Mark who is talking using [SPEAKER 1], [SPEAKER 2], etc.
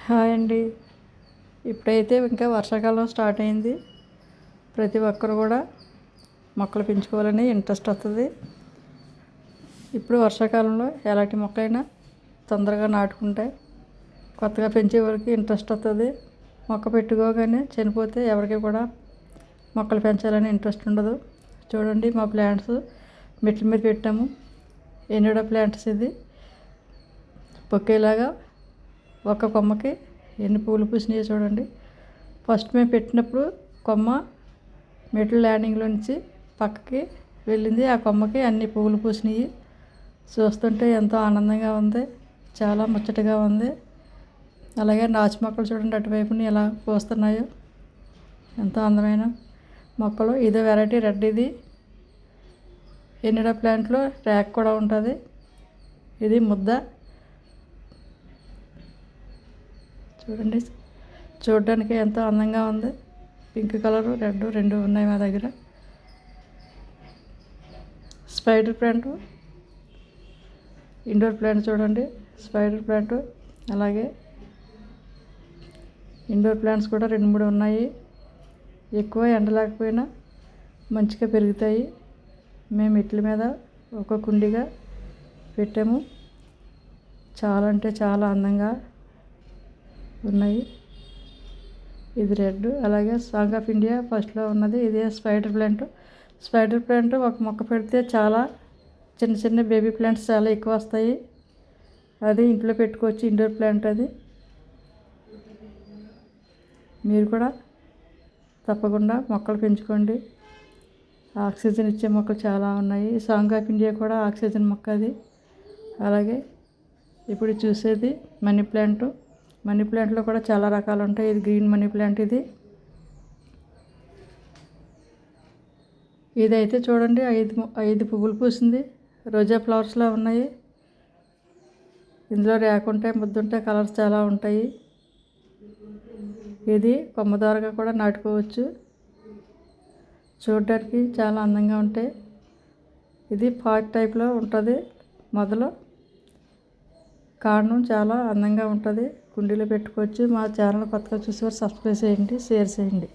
[SPEAKER 1] Hi అండి. ఇప్పుడైతే ఇంకా వర్షాకాలం స్టార్ట్ అయింది. ప్రతి ఒక్కరు కూడా మొక్కలు పెంచుకోవాలని ఇంట్రెస్ట్ వస్తుంది. ఇప్పుడు వర్షాకాలంలో ఎలాంటి మొక్కైనా తొందరగా నాటుకుంటే కొత్తగా పెంచే వారికి ఇంట్రెస్ట్ వస్తుంది. మొక్క పెట్టుకోగానే చనిపోతే ఎవరికి కూడా మొక్కలు పెంచాలని ఇంట్రెస్ట్ ఉండదు. చూడండి, మా ప్లాంట్స్ మెట్ల మీద పెట్టాము. ఎన్నడో ప్లాంట్స్ ఇది బొకేలాగా ఒక కొమ్మకి ఎన్ని పూలు పూసినాయో చూడండి. ఫస్ట్ మేము పెట్టినప్పుడు కొమ్మ మెట్ల ల్యాండింగ్లో నుంచి పక్కకి వెళ్ళింది. ఆ కొమ్మకి అన్ని పువ్వులు పూసినాయి. చూస్తుంటే ఎంతో ఆనందంగా ఉంది, చాలా ముచ్చటగా ఉంది. అలాగే నాచు మొక్కలు చూడండి, అటువైపుని ఎలా పూస్తున్నాయో, ఎంతో అందమైన మొక్కలు. ఇదో వెరైటీ రెడ్. ఇది ఎన్నిడా ప్లాంట్లో ర్యాక్ కూడా ఉంటుంది. ఇది ముద్ద చూడండి, చూడడానికి ఎంతో అందంగా ఉంది. పింక్ కలరు రెడ్ రెండు ఉన్నాయి మా దగ్గర. స్పైడర్ ప్లాంట్, ఇండోర్ ప్లాంట్ చూడండి, స్పైడర్ ప్లాంట్. అలాగే ఇండోర్ ప్లాంట్స్ కూడా 2-3 ఉన్నాయి. ఎక్కువ ఎండ లేకపోయినా మంచిగా పెరుగుతాయి. మేము ఇట్ల మీద ఒక కుండిగా పెట్టాము. చాలా అంటే చాలా అందంగా ఉన్నాయి. ఇది రెడ్. అలాగే సాంగ్ ఆఫ్ ఇండియా ఫస్ట్లో ఉన్నది. ఇదే స్పైడర్ ప్లాంట్. స్పైడర్ ప్లాంట్ ఒక మొక్క పెడితే చాలా చిన్న చిన్న బేబీ ప్లాంట్స్ చాలా ఎక్కువ వస్తాయి. అది ఇంట్లో పెట్టుకోవచ్చు, ఇండోర్ ప్లాంట్. అది మీరు కూడా తప్పకుండా మొక్కలు పెంచుకోండి. ఆక్సిజన్ ఇచ్చే మొక్కలు చాలా ఉన్నాయి. సాంగ్ ఆఫ్ ఇండియా కూడా ఆక్సిజన్ మొక్క అది. అలాగే ఇప్పుడు చూసేది మనీ ప్లాంట్. మనీ ప్లాంట్లో కూడా చాలా రకాలు ఉంటాయి. ఇది గ్రీన్ మనీ ప్లాంట్. ఇదైతే చూడండి, 5 పువ్వులు పూసింది. రోజా ఫ్లవర్స్లా ఉన్నాయి. ఇందులో ర్యాక్ ఉంటాయి, ముద్దుంటాయి, కలర్స్ చాలా ఉంటాయి. ఇది కొమ్మ ద్వారాగా కూడా నాటుకోవచ్చు. చూడడానికి చాలా అందంగా ఉంటాయి. ఇది పాట్ టైప్లో ఉంటుంది. మొదలు కాండం చాలా అందంగా ఉంటుంది. కుండీలో పెట్టుకోవచ్చు. మా ఛానల్ కొత్తగా చూసేవారు సబ్స్క్రైబ్ చేయండి, షేర్ చేయండి.